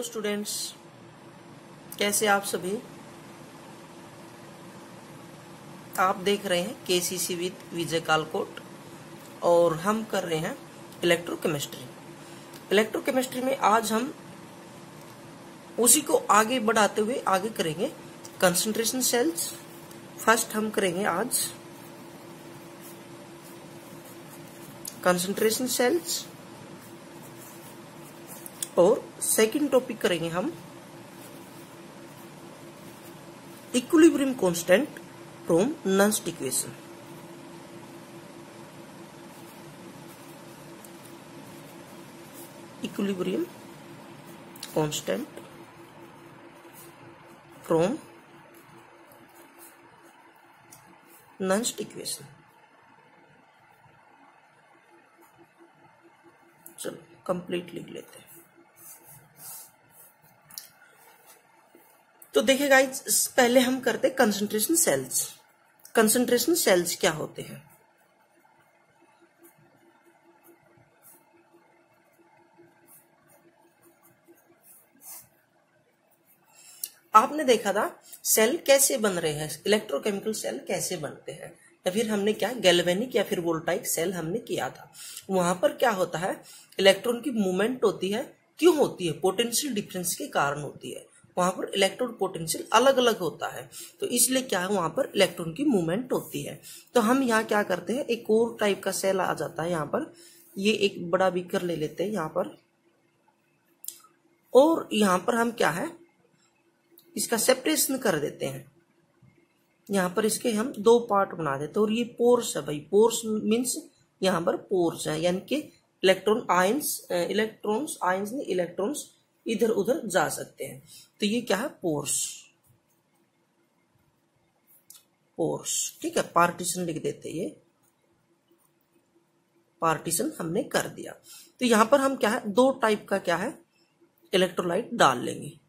Students, कैसे आप सभी। आप देख रहे हैं केसीसी विद विजय कालकोट और हम कर रहे हैं इलेक्ट्रोकेमिस्ट्री। इलेक्ट्रोकेमिस्ट्री में आज हम उसी को आगे बढ़ाते हुए आगे करेंगे कंसंट्रेशन सेल्स। फर्स्ट हम करेंगे आज कंसंट्रेशन सेल्स और सेकंड टॉपिक करेंगे हम equilibrium constant from nuns equation. Equilibrium constant from nuns equation. चलो कंप्लीट लिख लेते हैं। तो देखिए गाइस, पहले हम करते हैं कंसंट्रेशन सेल्स। कंसंट्रेशन सेल्स क्या होते हैं? आपने देखा था सेल कैसे बन रहे हैं, इलेक्ट्रोकेमिकल सेल कैसे बनते हैं, या फिर हमने क्या गैल्वेनिक या फिर वोल्टाइक सेल हमने किया था। वहां पर क्या होता है, इलेक्ट्रॉन की मूवमेंट होती है। क्यों होती है? पोटेंशियल डिफरेंस के कारण होती है। वहां पर इलेक्ट्रॉन पोटेंशियल अलग अलग होता है, तो इसलिए क्या है, वहां पर इलेक्ट्रॉन की मूवमेंट होती है। तो हम यहाँ क्या करते हैं, एक और टाइप का सेल आ जाता है। यहाँ पर ये एक बड़ा बीकर ले लेते हैं यहाँ पर, और यहाँ पर हम क्या है, इसका सेपरेशन कर देते हैं। यहाँ पर इसके हम दो पार्ट बना देते हैं, और ये पोर्स है भाई। पोर्स मीन्स यहाँ पर पोर्स है, यानी कि इलेक्ट्रॉन्स इधर उधर जा सकते हैं। तो ये क्या है, पोर्स। ठीक है, पार्टीशन लिख देते हैं। ये पार्टीशन हमने कर दिया। तो यहां पर हम क्या है, दो टाइप का क्या है, इलेक्ट्रोलाइट डाल लेंगे,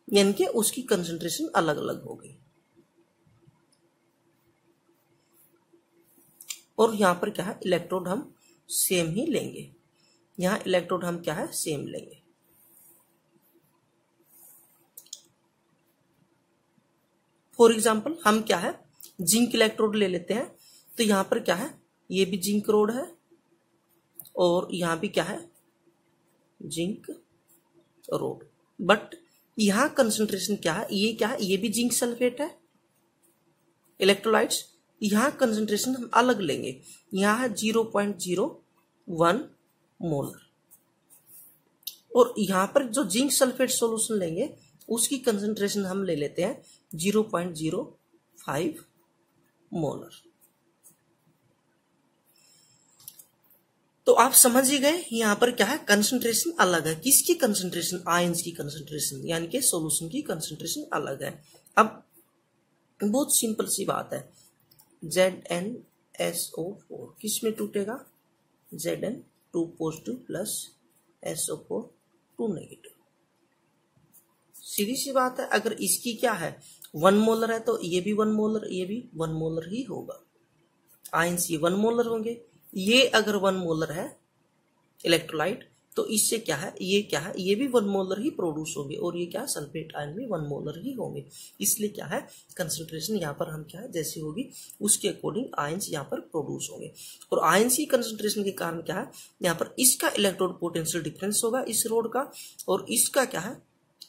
यानी कि उसकी कंसंट्रेशन अलग अलग होगी। और यहां पर क्या है, इलेक्ट्रोड हम सेम ही लेंगे। यहां इलेक्ट्रोड हम क्या है, सेम लेंगे। फॉर एग्जाम्पल हम क्या है, जिंक इलेक्ट्रोड ले लेते हैं। तो यहां पर क्या है, ये भी जिंक रोड है, और यहां भी क्या है, जिंक रोड। बट यहां कंसंट्रेशन क्या है, ये क्या है, ये भी जिंक सल्फेट है इलेक्ट्रोलाइट्स। यहां कंसंट्रेशन हम अलग लेंगे। यहां है 0.01 मोलर, और यहां पर जो जिंक सल्फेट सॉल्यूशन लेंगे उसकी कंसंट्रेशन हम ले लेते हैं 0.05 मोलर। तो आप समझ ही गए, यहां पर क्या है, कंसंट्रेशन अलग है। किसकी कंसंट्रेशन? आयंस की कंसंट्रेशन, यानी कि सॉल्यूशन की कंसंट्रेशन अलग है। अब बहुत सिंपल सी बात है, ZnSO4 किस में टूटेगा? Zn 2 positive plus SO4 2 negative. सीधी सी बात है। अगर इसकी क्या है, 1 मोलर है, तो ये भी 1 मोलर, ये भी 1 मोलर ही होगा। आयंस ये 1 मोलर होंगे। ये अगर 1 मोलर है इलेक्ट्रोलाइट, तो इससे क्या है, ये भी 1 मोलर ही प्रोड्यूस होंगे, और ये क्या है, सल्फेट आयन भी 1 मोलर ही होंगे। इसलिए क्या है, कंसंट्रेशन यहाँ पर हम क्या है, जैसी होगी उसके अकॉर्डिंग आयंस यहाँ पर प्रोड्यूस होंगे। और आयंस की कंसंट्रेशन के कारण क्या है, यहाँ पर इसका इलेक्ट्रोड पोटेंशियल डिफरेंस होगा इस रोड का, और इसका क्या है,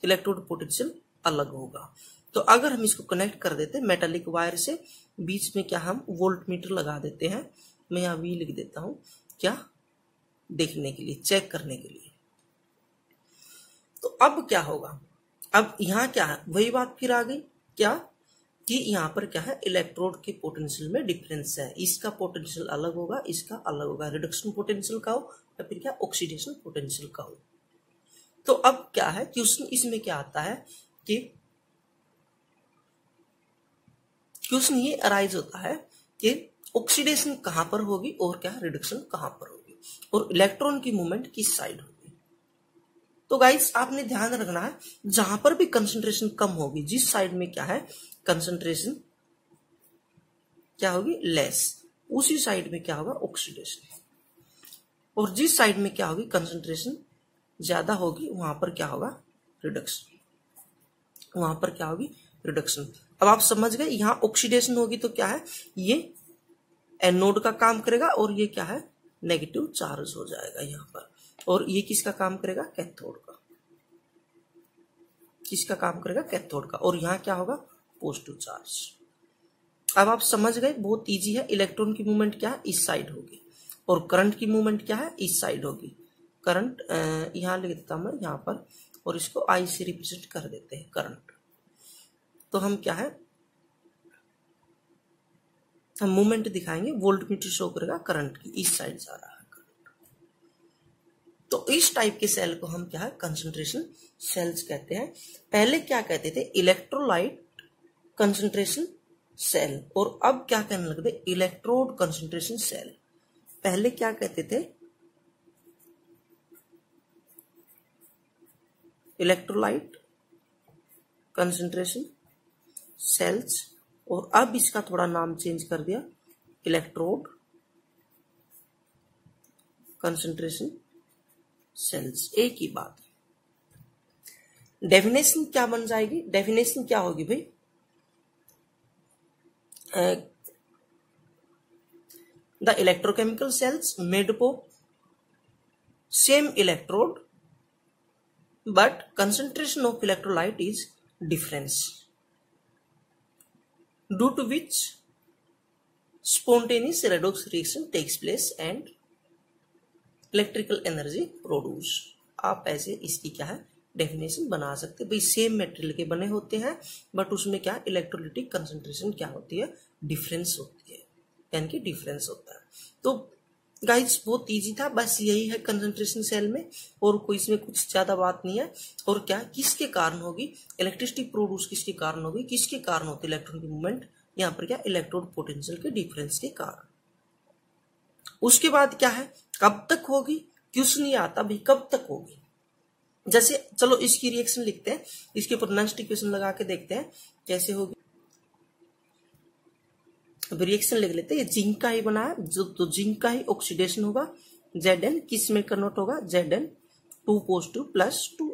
इलेक्ट्रोड पोटेंशियल अलग होगा। तो अगर हम इसको कनेक्ट कर देते हैं मेटालिक वायर से, बीच में क्या हम वोल्टमीटर लगा देते हैं। मैं यहाँ V लिख देता हूं, क्या देखने के लिए, चेक करने के लिए। तो अब क्या होगा, अब यहाँ क्या है, वही बात फिर आ गई, क्या कि यहाँ पर क्या है, इलेक्ट्रोड के पोटेंशियल में डिफरेंस है। इसका पोटेंशियल अलग होगा, इसका अलग होगा। रिडक्शन पोटेंशियल का हो या फिर क्या ऑक्सीडेशन पोटेंशियल का हो। तो अब क्या है, क्वेश्चन इसमें क्या आता है कि क्वेश्चन ये अराइज होता है कि ऑक्सीडेशन कहां पर होगी और क्या रिडक्शन कहां पर होगी, और इलेक्ट्रॉन की मूवमेंट किस साइड होगी। तो गाइस आपने ध्यान रखना है, जहां पर भी कंसंट्रेशन कम होगी, जिस साइड में क्या है कंसंट्रेशन क्या होगी, लेस, उसी साइड में क्या होगा, ऑक्सीडेशन। और जिस साइड में क्या होगी कंसंट्रेशन ज्यादा होगी वहां पर क्या होगा, रिडक्शन, वहां पर क्या होगी, रिडक्शन। अब आप समझ गए, यहां ऑक्सीडेशन होगी तो क्या है, ये एनोड का काम करेगा और ये क्या है, नेगेटिव चार्ज हो जाएगा यहाँ पर, और ये किसका काम करेगा, कैथोड का, किसका काम करेगा, कैथोड का, और यहाँ क्या होगा, पॉजिटिव चार्ज। अब आप समझ गए, बहुत इजी है। इलेक्ट्रॉन की मूवमेंट क्या है, इस साइड होगी, और करंट की मूवमेंट क्या है, इस साइड होगी। करंट यहां लिख देता हूं मैं यहाँ पर, और इसको आई से रिप्रेजेंट कर देते हैं करंट। तो हम क्या है, हम मूवमेंट दिखाएंगे, वोल्टमीटर शो करेगा करंट की, इस साइड जा रहा है करंट। तो इस टाइप के सेल को हम क्या है, कंसंट्रेशन सेल्स कहते हैं। पहले क्या कहते थे, इलेक्ट्रोलाइट कंसंट्रेशन सेल, और अब क्या कहने लगे थे, इलेक्ट्रोड कंसंट्रेशन सेल। पहले क्या कहते थे, इलेक्ट्रोलाइट कंसंट्रेशन सेल्स, और अब इसका थोड़ा नाम चेंज कर दिया, इलेक्ट्रोड कंसंट्रेशन सेल्स। एक ही बात। डेफिनेशन क्या बन जाएगी, डेफिनेशन क्या होगी भाई, the electrochemical cells made up of same electrode but concentration of electrolyte is difference, due to which spontaneous redox reaction takes place and electrical energy produce। आप ऐसे इसकी क्या है, डेफिनेशन बना सकते हैं भाई, सेम मेटेरियल के बने होते हैं बट उसमें क्या इलेक्ट्रोलाइटिक कंसंट्रेशन क्या होती है, डिफरेंस होती है, यानी कि डिफरेंस होता है। तो गाइस बहुत इजी था, बस यही है कंसंट्रेशन सेल में, और कोई इसमें कुछ ज्यादा बात नहीं है। और क्या किसके कारण होगी, इलेक्ट्रिसिटी प्रोड्यूस किसके कारण होगी, किसके कारण होती है इलेक्ट्रॉन की मूवमेंट, यहाँ पर क्या इलेक्ट्रोड पोटेंशियल के डिफरेंस के कारण। उसके बाद क्या है, कब तक होगी, क्वेश्चन नहीं आता भाई कब तक होगी। जैसे चलो इसकी रिएक्शन लिखते हैं, इसके ऊपर नॉन स्टिक क्वेश्चन लगा के देखते हैं कैसे होगी। अब रिएक्शन लिख लेते हैं, ये जिंक का ही बना है, जो तो जिंक का ही ऑक्सीडेशन होगा, Zn किस में कन्वर्ट होगा, Zn 2 पॉजिटिव प्लस 2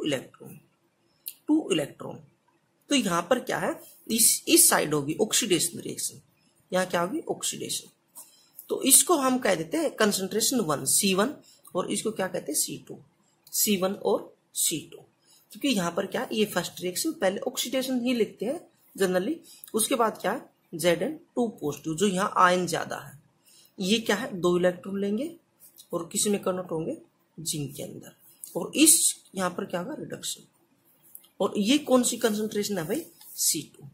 इलेक्ट्रॉन। तो यहां पर क्या है, इस साइड होगी ऑक्सीडेशन रिएक्शन, यहाँ क्या होगी, ऑक्सीडेशन। तो इसको हम कह देते हैं कंसंट्रेशन 1 C1, और इसको क्या कहते हैं, C2, C1 और C2, क्योंकि यहां पर क्या ये फर्स्ट रिएक्शन, पहले ऑक्सीडेशन ही लिखते हैं जनरली, उसके बाद क्या है Zn 2 पॉजिटिव, जो यहाँ आयन ज्यादा है, ये क्या है 2 इलेक्ट्रॉन लेंगे और किसी में कन्वर्ट होंगे, जिंक के अंदर, और इस यहाँ पर क्या होगा, रिडक्शन। और ये कौन सी कंसंट्रेशन है भाई, C2,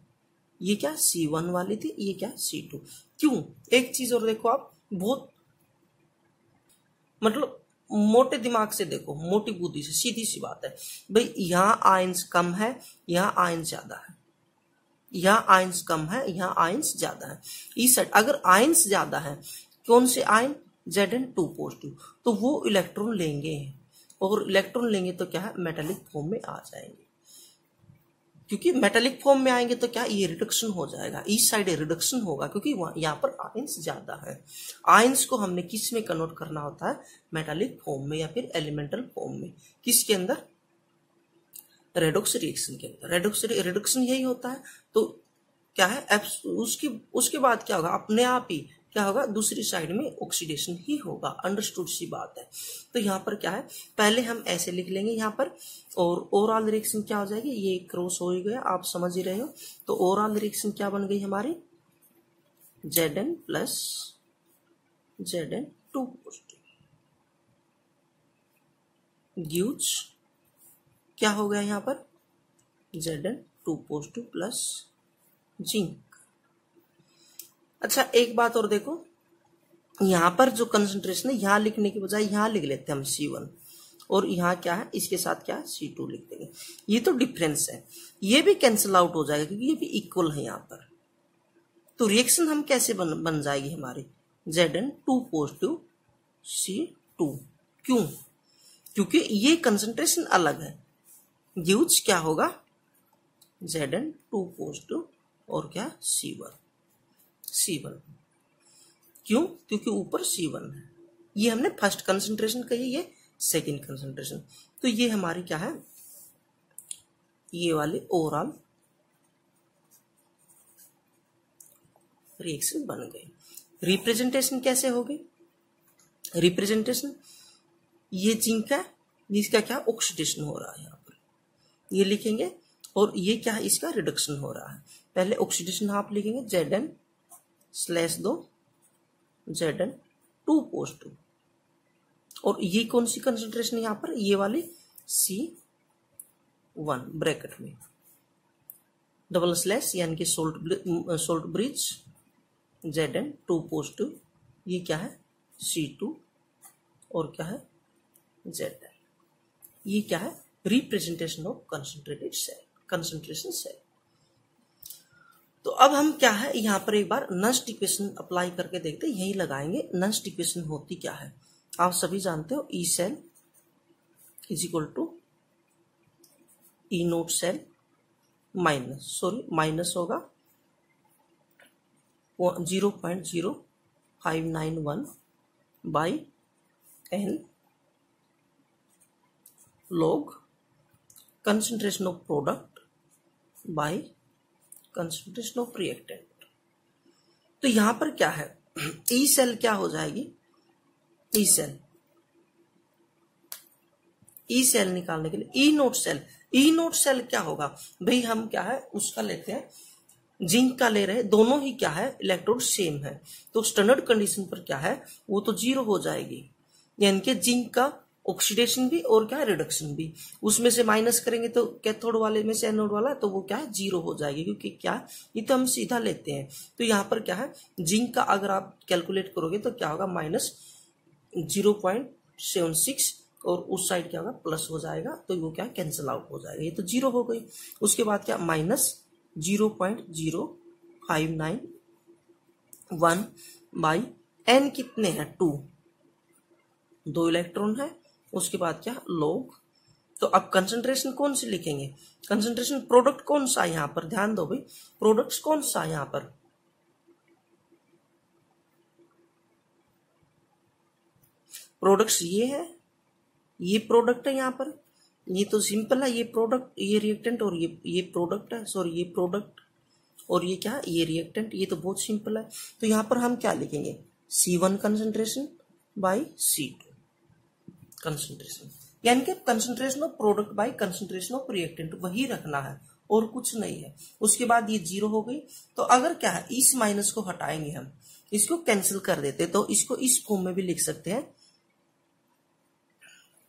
ये क्या C1 वाली थी, ये क्या C2। क्यों, एक चीज और देखो आप, बहुत मतलब मोटे दिमाग से देखो, मोटी बुद्धि से, सीधी सी बात है भाई, यहाँ आयंस कम है, यहाँ आयंस ज्यादा है, यहाँ आयंस कम है, यहाँ आयंस ज्यादा है। इस साइड अगर आयंस ज्यादा है, कौन से आयन, Zn 2 पॉजिटिव, तो वो इलेक्ट्रॉन लेंगे, और इलेक्ट्रॉन लेंगे तो क्या है, मेटालिक फॉर्म में आ जाएंगे, क्योंकि मेटालिक फॉर्म में आएंगे तो क्या ये रिडक्शन हो जाएगा, इस साइड रिडक्शन होगा, क्योंकि यहाँ पर आयंस ज्यादा है। आयंस को हमने किस में कन्वर्ट करना होता है, मेटालिक फॉर्म में या फिर एलिमेंटल फॉर्म में, किसके अंदर, रेडॉक्स रिएक्शन के अंदर। रिडक्शन यही होता है। तो क्या है, उसके बाद क्या होगा, अपने आप ही क्या होगा, दूसरी साइड में ऑक्सीडेशन ही होगा, अंडरस्टूड सी बात है। तो यहाँ पर क्या है, पहले हम ऐसे लिख लेंगे यहाँ पर, और ओवरऑल रिएक्शन क्या हो जाएगी, ये क्रॉस हो ही गया, आप समझ ही रहे हो। तो ओवरऑल रिएक्शन क्या बन गई हमारी, Zn plus Zn 2 positive gives क्या हो गया यहाँ पर, Zn 2 पॉजिटिव प्लस जिंक। अच्छा एक बात और देखो, यहां पर जो कंसंट्रेशन है, यहां लिखने की बजाय यहां लिख लेते हैं हम C1, और यहाँ क्या है, इसके साथ क्या है, C2 लिख देंगे। ये तो डिफरेंस है, ये भी कैंसिल आउट हो जाएगा क्योंकि ये भी इक्वल है यहाँ पर। तो रिएक्शन हम कैसे बन जाएगी हमारी, Zn 2 पॉजिटिव C2। क्यों, क्योंकि ये कंसंट्रेशन अलग है। गिव्स क्या होगा, Zn 2 पॉजिटिव और क्या C1। क्यों, क्योंकि ऊपर C1 है, ये हमने फर्स्ट कंसंट्रेशन कही, ये सेकेंड कंसंट्रेशन। तो ये हमारी क्या है, ये वाले ओवरऑल रिएक्शन बन गई। रिप्रेजेंटेशन कैसे होगी, रिप्रेजेंटेशन ये जिंक है, इसका क्या ऑक्सीडेशन हो रहा है यहाँ पर, ये लिखेंगे, और ये क्या है, इसका रिडक्शन हो रहा है। पहले ऑक्सीडेशन हाफ लिखेंगे Zn/2 Zn2+2, और ये कौन सी कंसंट्रेशन यहाँ पर, ये वाली C1 ब्रैकेट में डबल स्लैश यानी कि सोल्ट ब्रिज Zn2+2, ये क्या है C2 और क्या है Zn। ये क्या है, representation of concentrated cell, concentration cell. तो अब हम क्या है यहाँ पर एक बार नस्ट इक्वेशन अप्लाई करके देखते हैं, यही लगाएंगे। नस्ट इक्वेशन होती क्या है, आप सभी जानते हो, E cell is equal to E naught cell minus होगा 0.0591 by n log concentration of product by concentration of reactant। तो यहां पर क्या है, ई सेल क्या हो जाएगी, ई सेल निकालने के लिए ई नोट सेल क्या होगा भाई, हम क्या है उसका लेते हैं, जिंक का ले रहे, दोनों ही क्या है इलेक्ट्रोड सेम है, तो स्टैंडर्ड कंडीशन पर क्या है वो तो 0 हो जाएगी, यानी कि जिंक का ऑक्सीडेशन भी और क्या है रिडक्शन भी, उसमें से माइनस करेंगे तो कैथोड वाले में से एनोड वाला, तो वो क्या है 0 हो जाएगी, क्योंकि क्या ये तो हम सीधा लेते हैं। तो यहाँ पर क्या है, जिंक का अगर आप कैलकुलेट करोगे तो क्या होगा -0.76, और उस साइड क्या होगा प्लस हो जाएगा, तो वो क्या कैंसिल आउट हो जाएगा, ये तो 0 हो गई। उसके बाद क्या -0.0591 बाई एन कितने हैं 2 इलेक्ट्रॉन है, उसके बाद क्या लॉग। तो अब कंसंट्रेशन कौन सी लिखेंगे, कंसंट्रेशन प्रोडक्ट कौन सा है यहाँ पर, ध्यान दो भाई, प्रोडक्ट्स कौन सा है यहाँ पर, प्रोडक्ट्स ये है, ये प्रोडक्ट है यहाँ पर, ये तो सिंपल है, ये प्रोडक्ट, ये रिएक्टेंट, और ये प्रोडक्ट है, सॉरी ये प्रोडक्ट और ये क्या है ये रिएक्टेंट, ये तो बहुत सिंपल है। तो यहाँ पर हम क्या लिखेंगे, C1 concentration by C2 concentration, यानी कि concentration of product by concentration of reactant वही रखना है और कुछ नहीं है। उसके बाद ये 0 हो गई, तो अगर क्या है इस माइनस को हटाएंगे, हम इसको कैंसिल कर देते, तो इसको इस फॉर्म में भी लिख सकते हैं,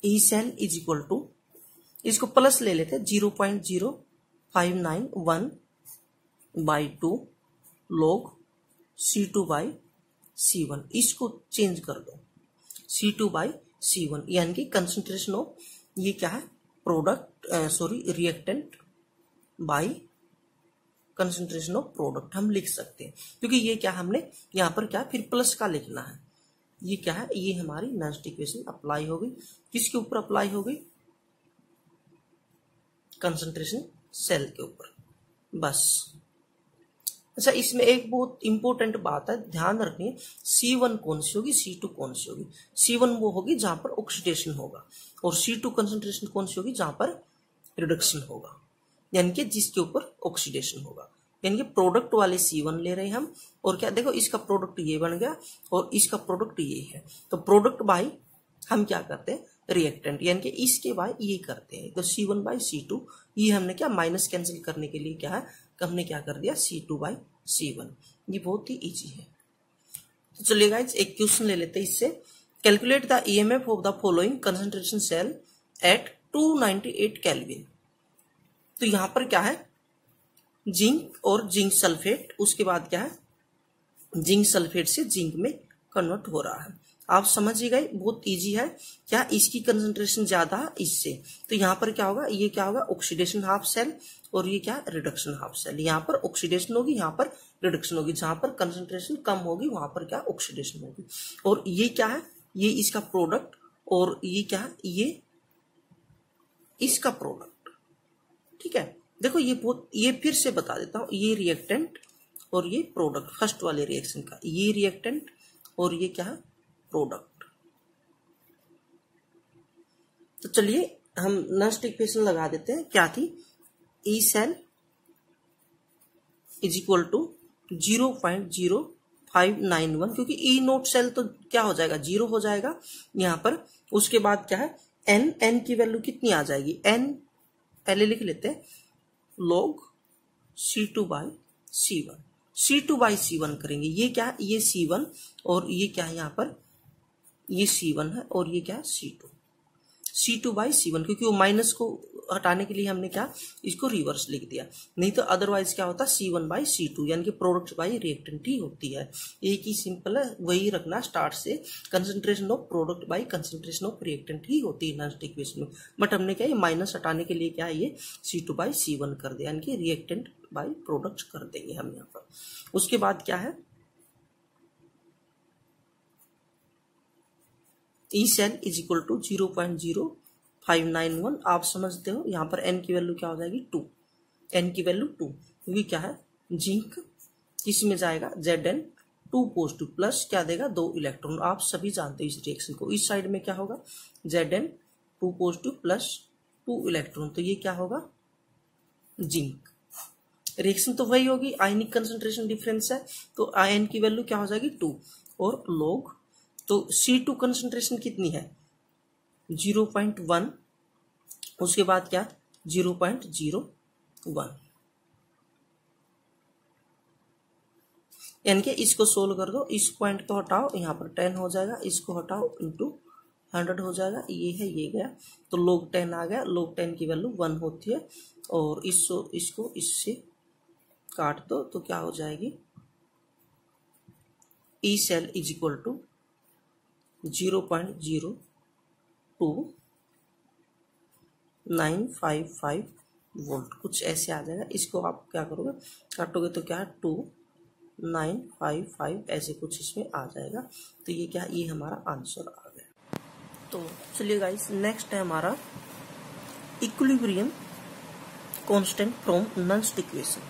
E cell is equal to, इसको प्लस ले लेते 0.0591 by 2 log C2 by C1, इसको चेंज कर दो C2 बाई C1, यानी कि कंसंट्रेशन ऑफ ये क्या है product reactant by concentration of product हम लिख सकते हैं, क्योंकि ये क्या हमने यहाँ पर क्या फिर प्लस का लिखना है, ये क्या है ये हमारी नेक्स्ट इक्वेशन अप्लाई हो गई, किसके ऊपर अप्लाई हो गई, कंसंट्रेशन सेल के ऊपर, बस। अच्छा, इसमें एक बहुत इंपॉर्टेंट बात है, ध्यान रखनी है, C1 कौन सी होगी, C2 कौन सी होगी। C1 वो होगी जहां पर ऑक्सीडेशन होगा, और C2 कंसंट्रेशन कौन सी होगी, जहां पर रिडक्शन होगा, यानी कि जिसके ऊपर ऑक्सीडेशन होगा, यानी कि प्रोडक्ट वाले C1 ले रहे हैं हम, और क्या देखो इसका प्रोडक्ट ये बन गया और इसका प्रोडक्ट ये है, तो प्रोडक्ट बाई हम क्या करते हैं रिएक्टेंट, यानी कि इसके बाय ये करते हैं, तो C1 बाई C2, ये हमने क्या माइनस कैंसिल करने के लिए क्या है हमने क्या कर दिया C2 बाई C1, ये बहुत ही इजी है। तो चलिए गाइस एक क्वेश्चन ले लेते हैं इससे, calculate the EMF of the following concentration cell at 298 kelvin. तो यहां पर क्या है जिंक और जिंक सल्फेट, उसके बाद क्या है जिंक सल्फेट से जिंक में कन्वर्ट हो रहा है, आप समझिए गए बहुत इजी है। क्या इसकी कंसंट्रेशन ज्यादा है इससे, तो यहाँ पर क्या होगा, ये क्या होगा ऑक्सीडेशन हाफ सेल, और ये क्या रिडक्शन हाफ सेल, यहाँ पर ऑक्सीडेशन होगी यहाँ पर रिडक्शन होगी, जहां पर कंसंट्रेशन कम होगी वहां पर क्या ऑक्सीडेशन होगी, और ये क्या है ये इसका प्रोडक्ट, और ये क्या है ये इसका प्रोडक्ट, ठीक है। देखो ये फिर से बता देता हूं, ये रिएक्टेंट और ये प्रोडक्ट, फर्स्ट वाले रिएक्शन का ये रिएक्टेंट और ये क्या है प्रोडक्ट, तो चलिए हम नेक्स्ट इक्वेशन लगा देते हैं। क्या थी? E cell is equal to 0.0591, क्योंकि ई नोट सेल तो क्या हो जाएगा, 0 हो जाएगा यहां पर। उसके बाद क्या है, एन की वैल्यू कितनी आ जाएगी, एन पहले लिख लेते हैं, log C2/C1। C2/C1 करेंगे। ये क्या है, ये C1 और ये क्या है, यहां पर ये C1 है और ये क्या है, C2/C1, क्योंकि वो माइनस को हटाने के लिए हमने क्या, इसको रिवर्स लिख दिया। नहीं तो अदरवाइज क्या होता, C1/C2, यानी कि प्रोडक्ट बाई रिएक्टेंट ही होती है। एक ही सिंपल है, वही रखना स्टार्ट से, concentration of product by concentration of reactant ही होती है नेक्स्ट इक्वेशन में। बट हमने क्या, ये माइनस हटाने के लिए क्या है, ये C2/C1 कर दिया, यानी कि रिएक्टेंट बाई प्रोडक्ट कर देंगे हम यहाँ पर। उसके बाद क्या है, E cell is equal to 0.0591। आप समझते हो यहाँ पर एन की वैल्यू क्या हो जाएगी, 2, एन की वैल्यू 2, क्योंकि क्या है, जिंक किस में जाएगा, Zn 2 पॉजिटिव प्लस क्या देगा, 2 इलेक्ट्रॉन। आप सभी जानते हो इस रिएक्शन को। इस साइड में क्या होगा, Zn 2 पॉजिटिव प्लस 2 इलेक्ट्रॉन, तो ये क्या होगा, जिंक। रिएक्शन तो वही होगी, आयनिक कंसंट्रेशन डिफरेंस है, तो आयन की वैल्यू क्या हो जाएगी, 2 और log, तो C2 कंसंट्रेशन कितनी है, 0.1, उसके बाद क्या 0.01, यानी कि इसको सोल्व कर दो, इस पॉइंट को हटाओ, यहाँ पर 10 हो जाएगा, इसको हटाओ इंटू 100 हो जाएगा, ये है ये गया, तो log 10 आ गया। log 10 की वैल्यू 1 होती है, और इसको इससे काट दो तो क्या हो जाएगी, E cell is equal to 0.02955 volt, कुछ ऐसे आ जाएगा। इसको आप क्या करोगे, काटोगे तो क्या है, 2955 ऐसे कुछ इसमें आ जाएगा। तो ये क्या, ये हमारा आंसर आ गया। तो चलिए गाइस, नेक्स्ट है हमारा equilibrium constant from non-stick equation.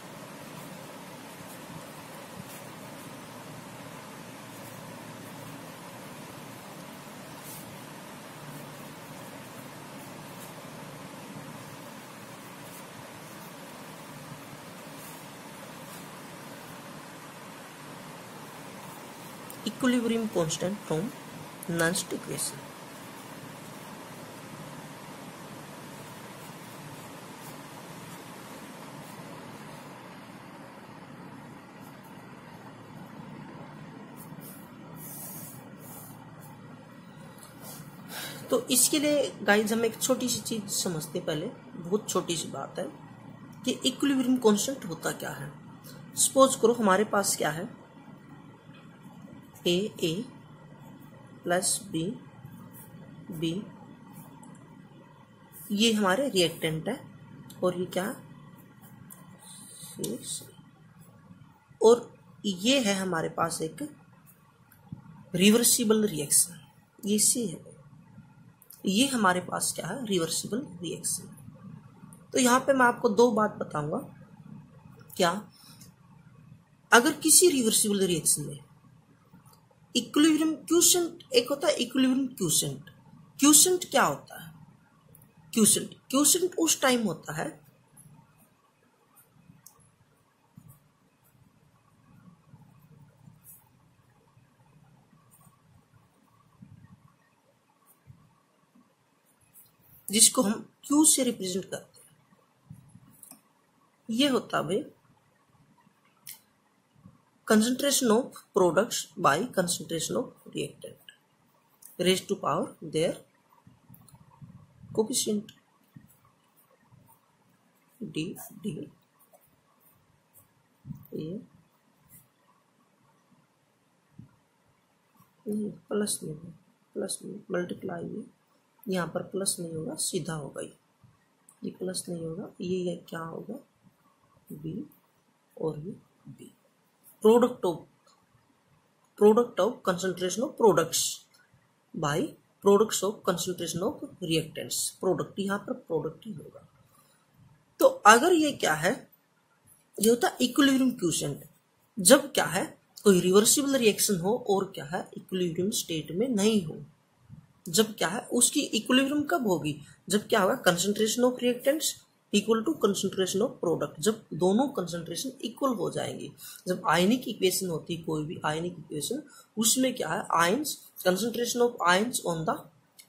Equilibrium constant from Nernst equation. तो इसके लिए गाइज हम एक छोटी सी चीज समझते पहले, बहुत छोटी सी बात है कि इक्विलिब्रियम कांस्टेंट होता क्या है। सपोज करो हमारे पास क्या है, ए प्लस बी, ये हमारे रिएक्टेंट है, और ये क्या, और ये है हमारे पास एक रिवर्सिबल रिएक्शन, ये सी है, ये हमारे पास क्या है, रिवर्सिबल रिएक्शन। तो यहां पे मैं आपको दो बात बताऊंगा। क्या, अगर किसी रिवर्सिबल रिएक्शन में इक्विलिब्रियम क्वोशिएंट, एक होता है इक्विलिब्रियम क्वोशिएंट। क्वोशिएंट क्या होता है, क्वोशिएंट उस टाइम होता है जिसको हम Q से रिप्रेजेंट करते हैं। ये होता है भाई concentration of products by concentration of reactant raised to power their coefficient d ये प्लस नहीं मल्टीप्लाई, यहाँ पर प्लस नहीं होगा, सीधा होगा, ये प्लस नहीं होगा, ये क्या होगा, बी और ये B. Product of concentration of products by products of concentration of reactants. Product यहाँ पर प्रोडक्ट ही होगा। तो अगर ये क्या है, ये होता है इक्विलिब्रियम क्वोशिएंट, जब क्या है कोई रिवर्सिबल रिएक्शन हो और क्या है इक्विलिब्रियम स्टेट में नहीं हो। जब क्या है उसकी इक्विलिब्रियम कब होगी, जब क्या होगा concentration of reactants equal to concentration of product, जब दोनों कंसंट्रेशन इक्वल हो जाएंगी। जब आयनिक इक्वेशन होती है कोई भी आयनिक इक्वेशन, उसमें क्या है ions, concentration of ions on the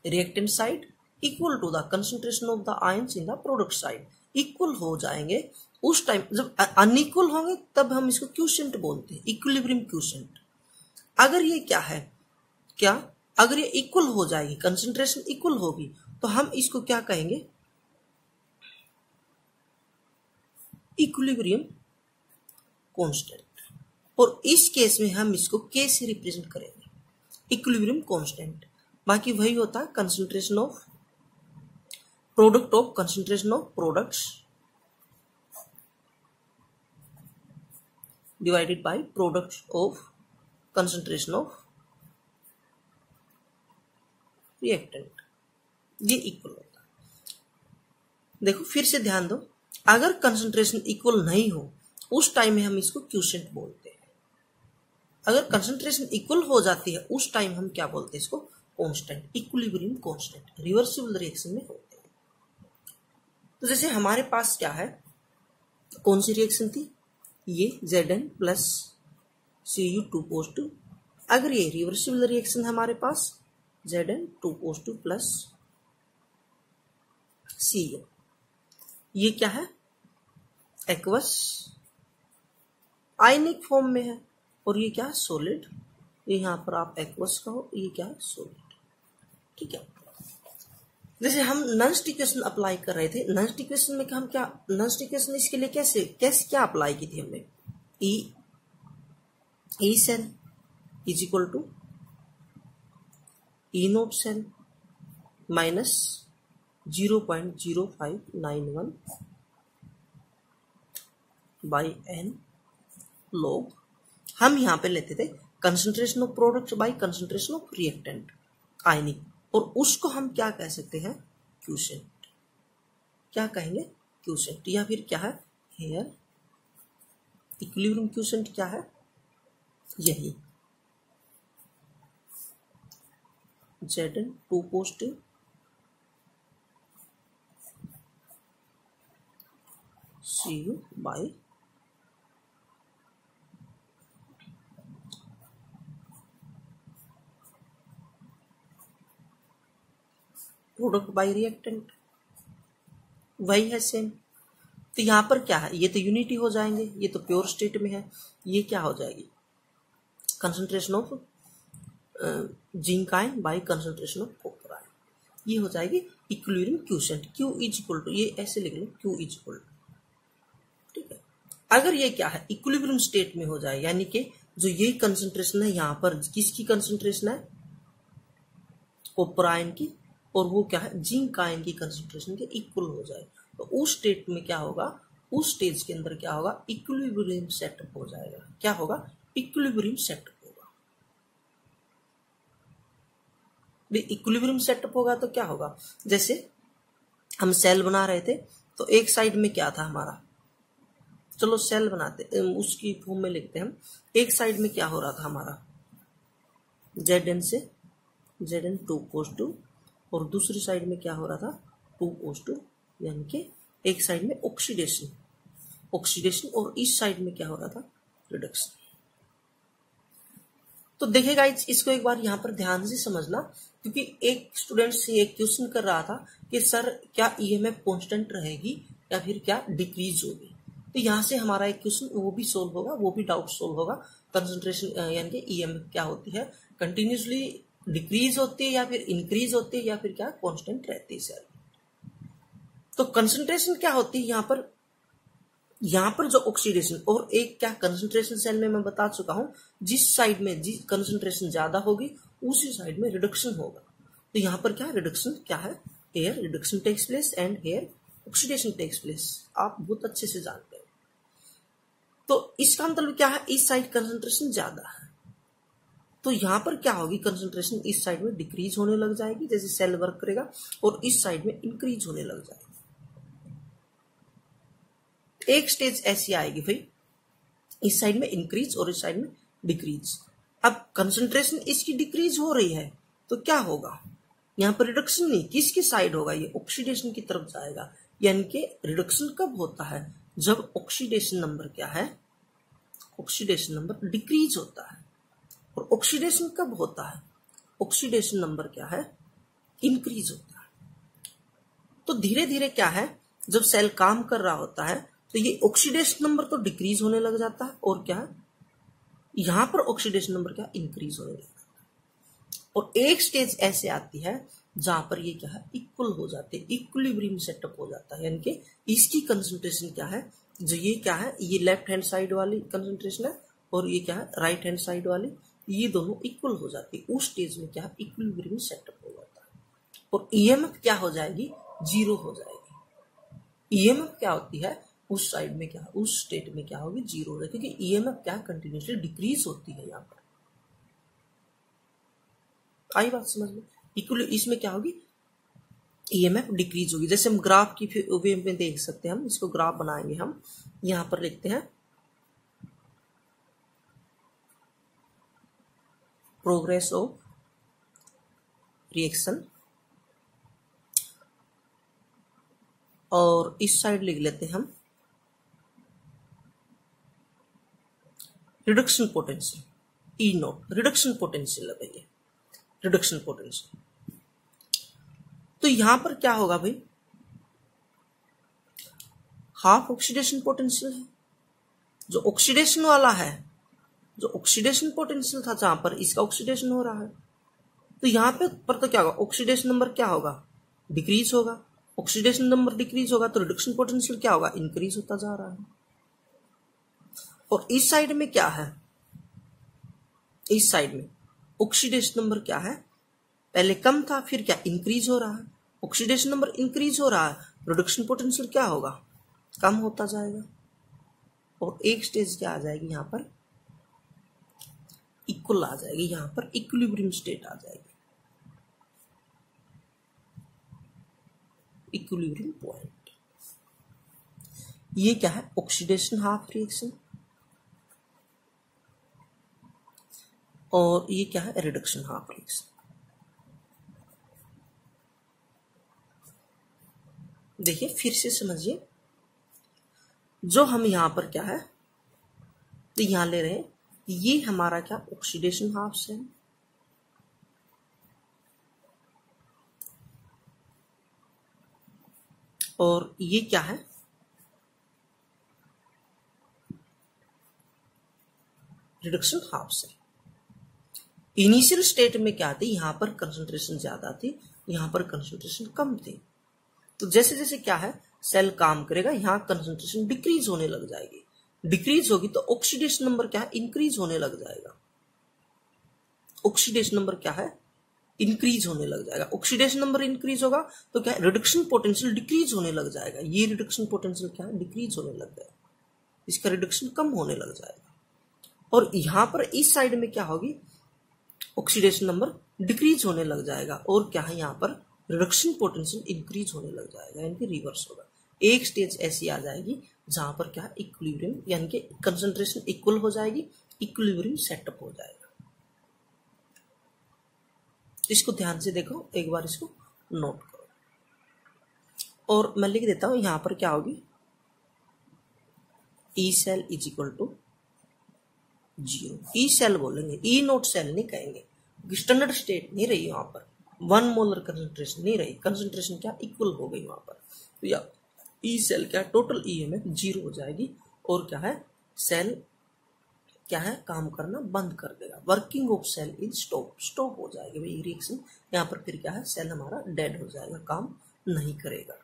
reactant side equal to the concentration of the ions in the product side, equal हो जाएंगे। उस टाइम जब अनइक्वल होंगे तब हम इसको क्वोशिएंट बोलते हैं, इक्विलिब्रियम क्वोशिएंट। अगर ये क्या है, क्या अगर ये इक्वल हो जाएगी, कंसंट्रेशन इक्वल होगी, तो हम इसको क्या कहेंगे, इक्विलिब्रियम कांस्टेंट। और इस केस में हम इसको के से रिप्रेजेंट करेंगे, इक्विलिब्रियम कांस्टेंट। बाकी वही होता है concentration of product of concentration of products divided by product of concentration of reactant, ये इक्वल होता है। देखो फिर से ध्यान दो, अगर कंसंट्रेशन इक्वल नहीं हो उस टाइम में हम इसको क्वोशिएंट बोलते हैं। अगर कंसंट्रेशन इक्वल हो जाती है उस टाइम हम क्या बोलते हैं इसको, constant, equilibrium constant. Reversible reaction में होते हैं। तो जैसे हमारे पास क्या है, कौन सी रिएक्शन थी, ये Zn प्लस Cu 2 पॉजिटिव। अगर ये रिवर्सिबल रिएक्शन है हमारे पास Zn 2 पॉजिटिव प्लस Cu, ये क्या है एक्वस आयनिक फॉर्म में है, और ये क्या है सॉलिड। यहां पर आप एक्वस कहो, ये क्या है सॉलिड। ठीक है, जैसे हम नॉन इक्वेशन अप्लाई कर रहे थे, नॉन इक्वेशन में हम क्या, नॉन इक्वेशन इसके लिए कैसे कैसे क्या अप्लाई की थी हमने, E cell is equal to E naught cell minus 0.0591 by N log. हम यहां पे लेते थे concentration of product by concentration of reactant ionic, और उसको हम क्या कह सकते हैं, क्वोशिएंट। क्या कहेंगे, क्वोशिएंट, या फिर क्या है हेयर इक्विलिब्रियम क्वोशिएंट क्या है, यही Zn 2 positive Cu by product by reactant, वही है सेम। तो यहां पर क्या है, ये तो यूनिटी हो जाएंगे, ये तो प्योर स्टेट में है, ये क्या हो जाएगी concentration of zinc ion by concentration of copper ion, ये हो जाएगी equilibrium quotient. Q is equal to, ये ऐसे लिख लो Q इज इक्वल टू, ठीक है। अगर ये क्या है इक्विलिब्रियम स्टेट में हो जाए, यानी कि जो ये कंसंट्रेशन है यहाँ पर किसकी कंसंट्रेशन है, कॉपर आयन की, और वो क्या है जिंक आयन की कंसंट्रेशन के इक्वल हो जाए, तो उस स्टेट में क्या होगा, उस स्टेज के अंदर क्या होगा, इक्विलिब्रियम सेटअप हो जाएगा। क्या होगा, इक्विलिब्रियम सेटअप होगा। इक्विलिब्रियम सेटअप होगा तो क्या होगा, जैसे हम सेल बना रहे थे, तो एक साइड में क्या था हमारा, चलो सेल बनाते उसकी फॉर्म में लिखते हैं हम, एक साइड में क्या हो रहा था हमारा Zn से Zn 2 पॉजिटिव, और दूसरी साइड में क्या हो रहा था 2 पॉजिटिव, यानी कि एक साइड में ऑक्सीडेशन और इस साइड में क्या हो रहा था रिडक्शन। तो देखेगा इसको एक बार यहां पर ध्यान से समझना, क्योंकि एक स्टूडेंट से एक क्वेश्चन कर रहा था कि सर क्या ईएमएफ कांस्टेंट रहेगी या फिर क्या डिक्रीज होगी। तो यहां से हमारा एक क्वेश्चन वो भी सोल्व होगा, वो भी डाउट सोल्व होगा। कंसंट्रेशन यानी कि ईएमएफ क्या होती है, कंटिन्यूसली डिक्रीज होती है या फिर इंक्रीज होती है या फिर क्या कांस्टेंट रहती है सेल। तो कंसंट्रेशन क्या होती है यहाँ पर जो ऑक्सीडेशन, और एक क्या कंसंट्रेशन सेल में मैं बता चुका हूं, जिस साइड में जिस कंसंट्रेशन ज्यादा होगी उसी साइड में रिडक्शन होगा। तो यहाँ पर क्या रिडक्शन क्या है, here reduction takes place and here oxidation takes place, आप बहुत अच्छे से जानते हो। तो इसका मतलब क्या है, इस साइड कंसंट्रेशन ज्यादा है, तो यहां पर क्या होगी कंसंट्रेशन इस साइड में डिक्रीज होने लग जाएगी जैसे सेल वर्क करेगा, और इस साइड में इंक्रीज होने लग जाएगी। एक स्टेज ऐसी आएगी भाई, इस साइड में इंक्रीज और इस साइड में डिक्रीज। अब कंसंट्रेशन इसकी डिक्रीज हो रही है तो क्या होगा, यहाँ पर रिडक्शन नहीं, किसकी साइड होगा, ये ऑक्सीडेशन की तरफ जाएगा। यानी कि रिडक्शन कब होता है, जब ऑक्सीडेशन नंबर क्या है, ऑक्सीडेशन नंबर डिक्रीज होता है। और ऑक्सीडेशन कब होता है, ऑक्सीडेशन नंबर क्या है, इंक्रीज होता है। तो धीरे धीरे क्या है, जब सेल काम कर रहा होता है तो ये ऑक्सीडेशन नंबर तो डिक्रीज होने लग जाता है, और क्या है, यहां पर ऑक्सीडेशन नंबर क्या इंक्रीज होने लगता है। और एक स्टेज ऐसे आती है जहां पर ये क्या है, इक्वल हो जाते हैं, इक्विलिब्रियम सेटअप हो जाता है। यानी कि इसकी कंसंट्रेशन क्या है, जो ये क्या है, ये लेफ्ट हैंड साइड वाली कंसंट्रेशन है, और ये क्या है, राइट हैंड साइड वाली, ये दोनों इक्वल हो जाती है। उस स्टेज में क्या है, इक्विलिब्रियम सेटअप हो जाता है, और ईएमएफ क्या हो जाएगी, जीरो हो जाएगी। ईएमएफ क्या होती है, उस साइड में क्या, उस स्टेट में क्या होगी, जीरो होगी, क्योंकि ईएमएफ क्या कंटिन्यूसली डिक्रीज होती है। यहाँ पर आई बात समझ में, इक्वल इसमें क्या होगी, ईएमएफ डिक्रीज होगी। जैसे हम ग्राफ की वे में देख सकते हैं, हम इसको ग्राफ बनाएंगे, हम यहां पर लिखते हैं प्रोग्रेस ऑफ रिएक्शन, और इस साइड लिख लेते हैं हम रिडक्शन पोटेंशियल, ई नोट रिडक्शन पोटेंशियल है भैया, रिडक्शन पोटेंशियल। तो यहां पर क्या होगा भाई, हाफ ऑक्सीडेशन पोटेंशियल है, जो ऑक्सीडेशन वाला है, जो ऑक्सीडेशन पोटेंशियल था जहां पर इसका ऑक्सीडेशन हो रहा है, तो यहां पे पर तो क्या होगा, ऑक्सीडेशन नंबर क्या होगा, डिक्रीज होगा। ऑक्सीडेशन नंबर डिक्रीज होगा तो रिडक्शन पोटेंशियल क्या होगा, इंक्रीज होता जा रहा है। और इस साइड में क्या है, इस साइड में ऑक्सीडेशन नंबर क्या है, पहले कम था, फिर क्या इंक्रीज हो रहा है। ऑक्सीडेशन नंबर इंक्रीज हो रहा है, रिडक्शन पोटेंशियल क्या होगा, कम होता जाएगा। और एक स्टेज क्या आ जाएगी, यहां पर इक्वल आ जाएगी, यहां पर इक्विलिब्रियम स्टेट आ जाएगी, इक्विलिब्रियम पॉइंट। ये क्या है, ऑक्सीडेशन हाफ रिएक्शन, और ये क्या है, रिडक्शन हाफ रिएक्शन। देखिए फिर से समझिए, जो हम यहां पर क्या है, तो यहां ले रहे हैं, ये हमारा क्या, ऑक्सीडेशन हाफ सेल, और ये क्या है, reduction half cell. Initial state में क्या थी, यहां पर कंसंट्रेशन ज्यादा थी, यहां पर कंसंट्रेशन कम थी। तो जैसे जैसे क्या है, सेल काम करेगा, यहां कंसंट्रेशन डिक्रीज होने लग जाएगी, डिक्रीज होगी तो ऑक्सीडेशन नंबर क्या है, इंक्रीज होने लग जाएगा। ऑक्सीडेशन नंबर क्या है, इंक्रीज होने लग जाएगा। ऑक्सीडेशन नंबर इंक्रीज होगा तो क्या है, रिडक्शन पोटेंशियल डिक्रीज होने लग जाएगा। ये रिडक्शन पोटेंशियल क्या है, डिक्रीज होने लग जाएगा, इसका रिडक्शन कम होने लग जाएगा। और यहां पर इस साइड में क्या होगी, ऑक्सीडेशन नंबर डिक्रीज होने लग जाएगा, और क्या है, यहां पर रिडक्शन पोटेंशियल इंक्रीज होने लग जाएगा, यानी कि रिवर्स होगा। एक स्टेज ऐसी आ जाएगी जहां पर क्या, इक्विलिब्रियम, यानी कि कंसंट्रेशन इक्वल हो जाएगी, इक्विलिब्रियम सेटअप हो जाएगा। इसको ध्यान से देखो, एक बार इसको नोट करो, और मैं लिख देता हूं, यहां पर क्या होगी, E cell is equal to zero. E cell बोलेंगे, ई नोट सेल नहीं कहेंगे, स्टैंडर्ड स्टेट नहीं रही वहां पर, 1 मोलर कंसंट्रेशन नहीं रही, कंसंट्रेशन क्या इक्वल हो गई वहां पर। तो या ई सेल क्या, टोटल ईएमएफ जीरो हो जाएगी, और क्या है, सेल क्या है, काम करना बंद कर देगा, working of cell is stop हो जाएगी भाई रिएक्शन। यहाँ पर फिर क्या है, सेल हमारा डेड हो जाएगा, काम नहीं करेगा।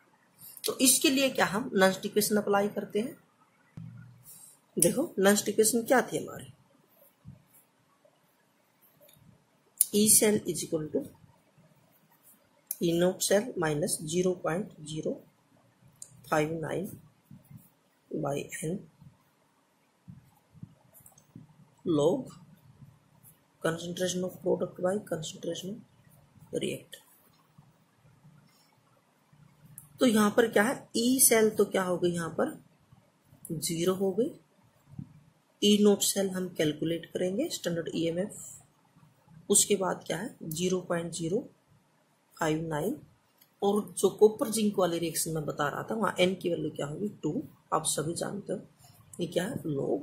तो इसके लिए क्या हम नॉन स्टिकेशन अप्लाई करते हैं। देखो नॉन स्टिकेशन क्या थी हमारी, E cell is equal to E naught cell minus 0.059 by n log concentration of product by concentration of reactant। तो यहां पर क्या है, ई सेल तो क्या हो गई, यहां पर जीरो हो गई। ई नोट सेल हम कैलकुलेट करेंगे स्टैंडर्ड ईएमएफ, उसके बाद क्या है, 0.59 और जो कॉपर जिंक वाले रिएक्शन में बता रहा था वहाँ n की वैल्यू क्या होगी 2, आप सभी जानते हो ये क्या है log।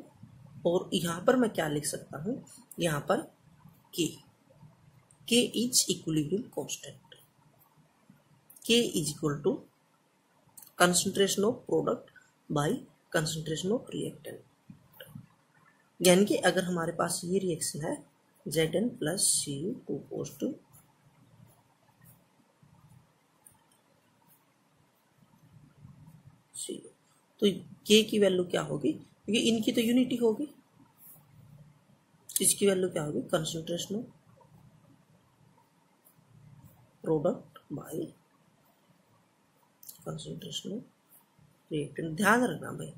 और यहाँ पर मैं क्या लिख सकता हूँ, यहाँ पर k is equilibrium constant, k is equal to concentration of product by concentration of reactant. यानी कि अगर हमारे पास ये रिएक्शन है Zn प्लस Cu 2 पॉजिटिव, तो k की वैल्यू क्या होगी, क्योंकि इनकी तो यूनिटी होगी, इसकी वैल्यू क्या होगी concentration of product by concentration of reactant. ध्यान रखना भाई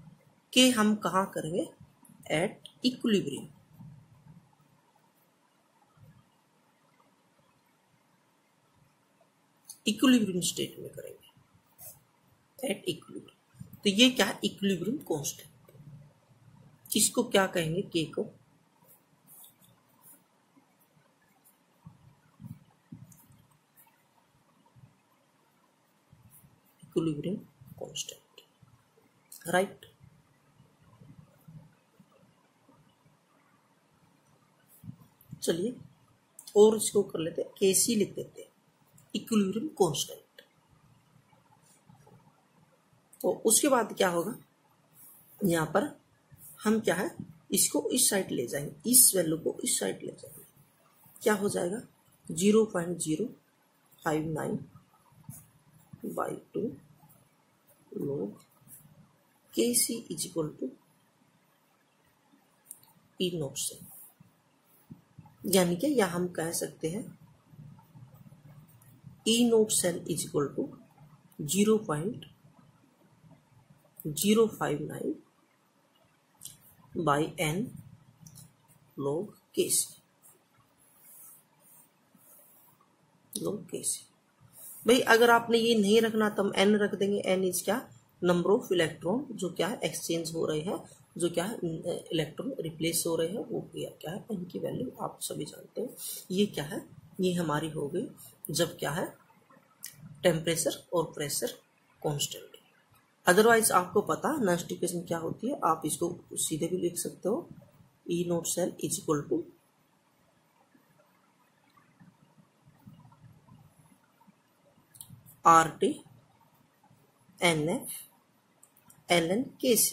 के हम कहाँ करेंगे, एट इक्विलिब्रियम। इक्विलिब्रियम स्टेट में करेंगे, एट इक्विलिब्रियम। तो ये क्या है इक्विलिब्रियम कांस्टेंट, इसको क्या कहेंगे के को इक्विलिब्रियम कांस्टेंट, राइट। चलिए और इसको कर लेते हैं, केसी लिख देते हैं इक्विलिब्रियम कांस्टेंट। तो उसके बाद क्या होगा, यहाँ पर हम क्या है इसको इस साइड ले जाएंगे, इस वैल्यू को इस साइड ले जाएंगे, क्या हो जाएगा 0.059 by 2 log Kc is equal to E naught से। यानी कि यह हम कह सकते हैं E naught cell is equal to 0.059 by n log Kc, log Kc। भाई अगर आपने ये नहीं रखना तो हम n रख देंगे, n इज क्या नंबर ऑफ इलेक्ट्रॉन जो क्या है एक्सचेंज हो रहे हैं, जो क्या है इलेक्ट्रॉन रिप्लेस हो रहे हैं, वो क्या है n की वैल्यू आप सभी जानते हो। ये क्या है, ये हमारी हो गई जब क्या है टेम्परेचर और प्रेशर कांस्टेंट। अदरवाइज आपको पता नेक्स्ट इक्वेशन क्या होती है, आप इसको सीधे भी लिख सकते हो, E naught cell is equal to RT NF ln Kc,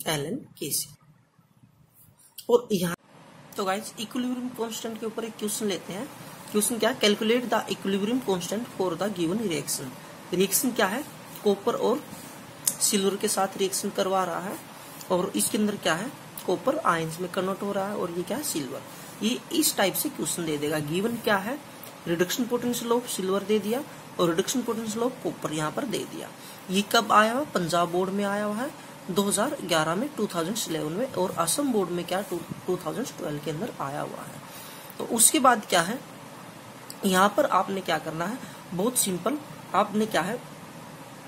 ln Kc। और यहाँ तो गाइस इक्विलिब्रियम कांस्टेंट के ऊपर एक क्वेश्चन लेते हैं। क्वेश्चन क्या है, calculate the equilibrium constant for the given reaction. Reaction क्या है, कॉपर और सिल्वर के साथ रिएक्शन करवा रहा है और इसके अंदर क्या है कॉपर आयंस में कन्वर्ट हो रहा है और ये क्या है सिल्वर। ये इस टाइप से क्वेश्चन दे देगा। गिवन क्या है, रिडक्शन पोटेंशियल ऑफ सिल्वर दे दिया और रिडक्शन पोटेंशियल ऑफ कॉपर यहाँ पर दे दिया। ये कब आया हुआ, पंजाब बोर्ड में आया हुआ है 2011 में, 2011 में, और असम बोर्ड में क्या 2012 के अंदर आया हुआ है। तो उसके बाद क्या है, यहाँ पर आपने क्या करना है, बहुत सिंपल, आपने क्या है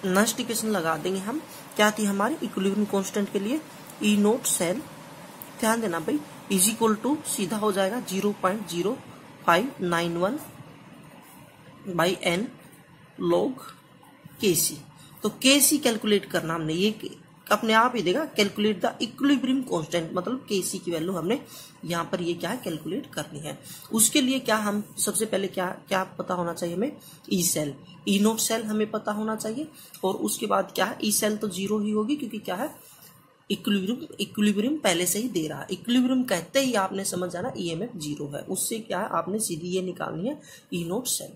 नेक्स्ट इक्वेशन लगा देंगे हम। क्या थी हमारी इक्विलिब्रियम कांस्टेंट के लिए, ई नोट सेल, ध्यान देना भाई, इज इक्वल टू सीधा हो जाएगा 0.0591 बाई n log Kc। तो Kc कैलकुलेट करना हमने, ये अपने आप ही देगा कैलकुलेट द इक्विलिब्रियम कांस्टेंट, मतलब Kc की वैल्यू हमने यहाँ पर ये क्या है कैलकुलेट करनी है। उसके लिए क्या हम सबसे पहले क्या क्या पता होना चाहिए हमें, E cell, E naught cell हमें पता होना चाहिए। और उसके बाद क्या है, ई सेल तो जीरो ही होगी क्योंकि क्या है इक्विलिब्रियम पहले से ही दे रहा है। इक्विलिब्रियम कहते ही आपने समझ जाना ईएमएफ जीरो है, उससे क्या है आपने सीधी ये निकालनी है E naught cell,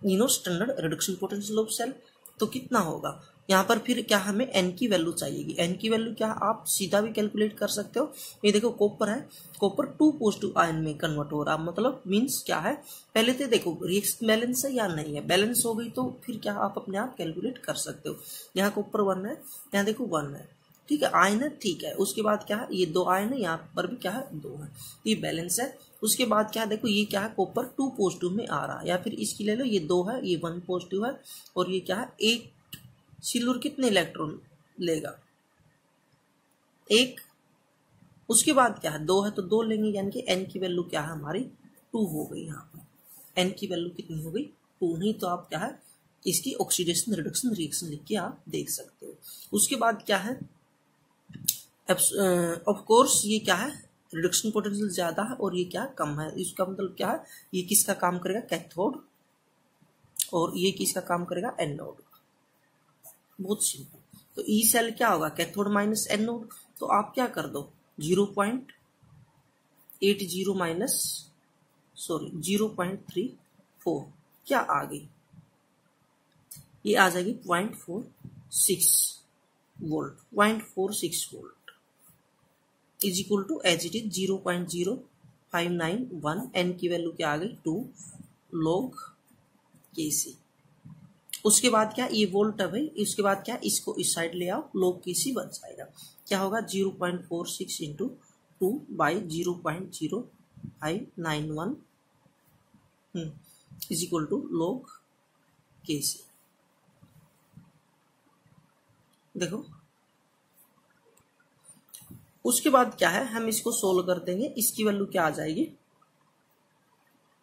E naught standard reduction potential of cell. तो कितना होगा यहाँ पर, फिर क्या हमें n की वैल्यू चाहिएगी। n की वैल्यू क्या आप सीधा भी कैलकुलेट कर सकते हो। ये देखो कॉपर है, कॉपर 2 पॉजिटिव आयन में कन्वर्ट हो रहा, मतलब मींस क्या है, पहले तो देखो रिएक्शन बैलेंस है या नहीं है, बैलेंस हो गई तो फिर क्या आप अपने आप कैलकुलेट कर सकते हो। यहाँ कॉपर 1 है, यहाँ देखो 1 है, ठीक है, आयन है, ठीक है। उसके बाद क्या है, ये 2 आयन है, यहाँ पर भी क्या है 2 है, ये बैलेंस है। उसके बाद क्या है, देखो ये क्या है कॉपर 2 पॉजिटिव में आ रहा है, या फिर इसकी ले लो, ये 2 है, ये 1 पॉजिटिव है, और ये क्या है एक सिल्वर कितने इलेक्ट्रॉन लेगा, 1। उसके बाद क्या है 2 है तो 2 लेंगे, यानी कि n की वैल्यू क्या है हमारी 2 हो गई। यहाँ पर n की वैल्यू कितनी हो गई 2, नहीं तो आप क्या है इसकी ऑक्सीडेशन रिडक्शन रिएक्शन लिख के आप देख सकते हो। उसके बाद क्या है ऑफ कोर्स ये क्या है रिडक्शन पोटेंशियल ज्यादा है और ये क्या कम है। इसका मतलब क्या है ये किसका काम करेगा कैथोड और ये किसका काम करेगा एनोड। बहुत सिंपल। तो ई सेल क्या होगा कैथोड माइनस एनोड। तो आप क्या कर दो 0.80 माइनस 0.34 क्या आ गई ये आ जाएगी 0.46 volt 0.46 volt is equal to as it is 0.0591 n की वैल्यू क्या आ गई 2 log केसी। उसके बाद क्या ये वोल्ट है भाई। उसके बाद क्या इसको इस साइड ले आओ log केसी बन जाएगा। क्या होगा 0.46 into 2 by 0.0591 is equal to log KC. देखो उसके बाद क्या है हम इसको सोल्व कर देंगे। इसकी वैल्यू क्या आ जाएगी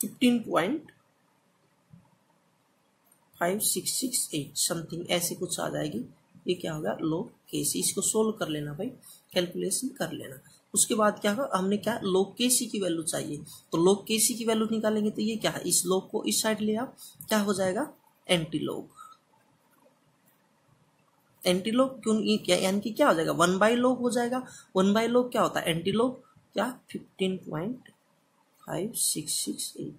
15.5668 समथिंग ऐसे कुछ आ जाएगी। ये क्या होगा log केसी। इसको सोल्व कर लेना भाई कैलकुलेशन कर लेना। उसके बाद क्या होगा हमने क्या log केसी की वैल्यू चाहिए तो log केसी की वैल्यू निकालेंगे तो ये क्या है इस log को इस साइड ले आओ क्या हो जाएगा एंटी log। एंटी लॉग क्यों ये क्या यानी कि क्या हो जाएगा 1/log हो जाएगा। 1/log क्या होता है एंटी लॉग क्या 15.5668।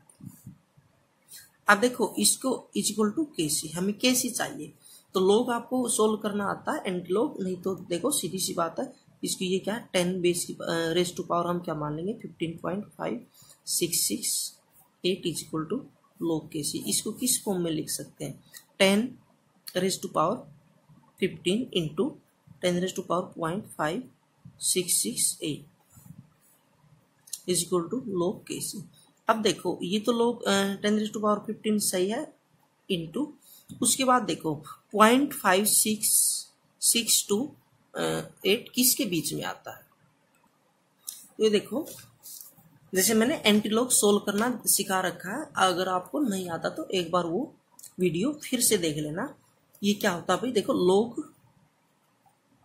अब देखो इसको इज इक्वल टू केसी हमें केसी चाहिए तो log आपको सोल्व करना आता है एंटी लॉग नहीं तो देखो सीधी सी बात है इसकी ये क्या 10 बेस की रेस टू पावर हम क्या मान लेंगे 15.5668 is equal to log KC. इसको किस फॉर्म में लिख सकते हैं 10 raise to power 15 into 10 raise to power 0.5668 is equal to log KC. अब देखो ये तो log 10 रेज़ टू पावर 15 सही है इंटू उसके बाद देखो 0.5668 किसके बीच में आता है। तो ये देखो जैसे मैंने एंटी लॉग सोल्व करना सिखा रखा है अगर आपको नहीं आता तो एक बार वो वीडियो फिर से देख लेना। ये क्या होता है भाई देखो log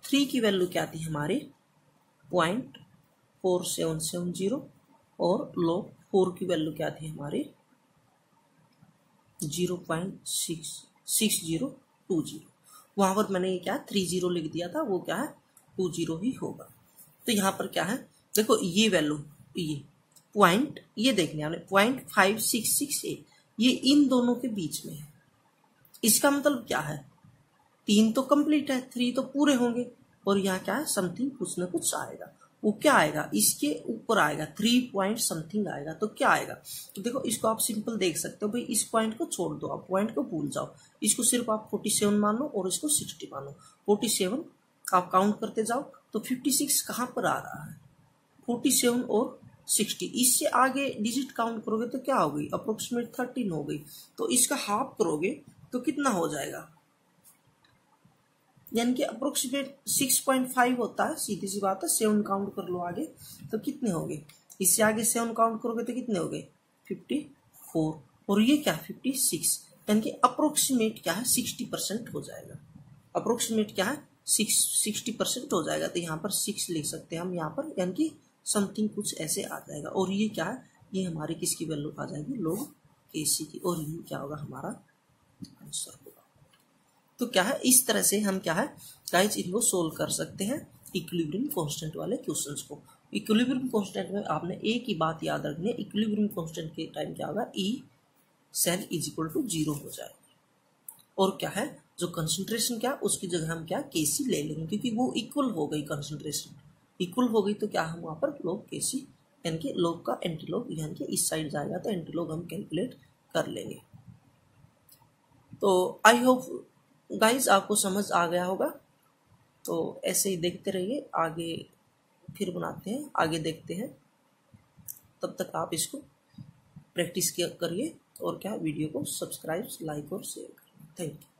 3 की वैल्यू क्या थी हमारी 0.4770 और log 4 की वैल्यू क्या थी हमारी 0.6020। वहां पर मैंने ये क्या 30 लिख दिया था वो क्या है 20 ही होगा। तो यहाँ पर क्या है देखो ये वैल्यू ये पॉइंट ये देखने वाले 0.5668 ये इन दोनों के बीच में है। इसका मतलब क्या है 3 तो कंप्लीट है 3 तो पूरे होंगे और यहाँ क्या है समथिंग कुछ ना कुछ आएगा। वो क्या आएगा इसके ऊपर आएगा 3 पॉइंट समथिंग आएगा। तो क्या आएगा तो देखो इसको आप सिंपल देख सकते हो भाई इस पॉइंट को छोड़ दो आप पॉइंट को भूल जाओ। इसको सिर्फ आप 47 मानो और इसको 60 मानो। 47 आप काउंट करते जाओ तो 56 कहाँ पर आ रहा है 47 और 60। इससे आगे डिजिट काउंट करोगे तो क्या हो गई अप्रोक्सीमेट 13 हो गई। तो इसका हाफ करोगे तो कितना हो जाएगा यानी कि अप्रोक्सीमेट 6.5 होता है। सीधी सी बात है 7 काउंट कर लो आगे तो कितने हो गए इससे आगे 7 काउंट करोगे तो कितने हो गए 54 और ये क्या 56 यानी कि अप्रोक्सीमेट क्या है 60% हो जाएगा। अप्रोक्सीमेट क्या है 60% हो जाएगा। तो यहाँ पर 6 लिख सकते हैं हम यहाँ पर यानी कि समथिंग कुछ ऐसे आ जाएगा। और ये क्या है ये हमारी किसकी वैल्यू आ जाएगी log केसी की और ये क्या होगा हमारा आंसर होगा। तो क्या है इस तरह से हम क्या है गाइस इनको सोल्व कर सकते हैं इक्विलिब्रियम कांस्टेंट वाले क्वेश्चंस को। इक्विलिब्रियम कांस्टेंट में आपने एक ही बात याद रखनी है इक्विलिब्रियम कांस्टेंट के टाइम क्या होगा E cell is equal to 0 हो जाएगा। और क्या है जो कंसंट्रेशन क्या उसकी जगह हम क्या केसी ले लेंगे क्योंकि वो इक्वल हो गई कंसंट्रेशन इक्वल हो गई। तो क्या हम वहां पर log केसी यानी कि log का एंटी लॉग यानी कि इस साइड जाएगा तो एंटी लॉग हम कैलकुलेट कर लेंगे। तो आई होप गाइस आपको समझ आ गया होगा। तो ऐसे ही देखते रहिए आगे फिर बनाते हैं आगे देखते हैं। तब तक आप इसको प्रैक्टिस करिए और क्या वीडियो को सब्सक्राइब लाइक और शेयर करिए। Thank you.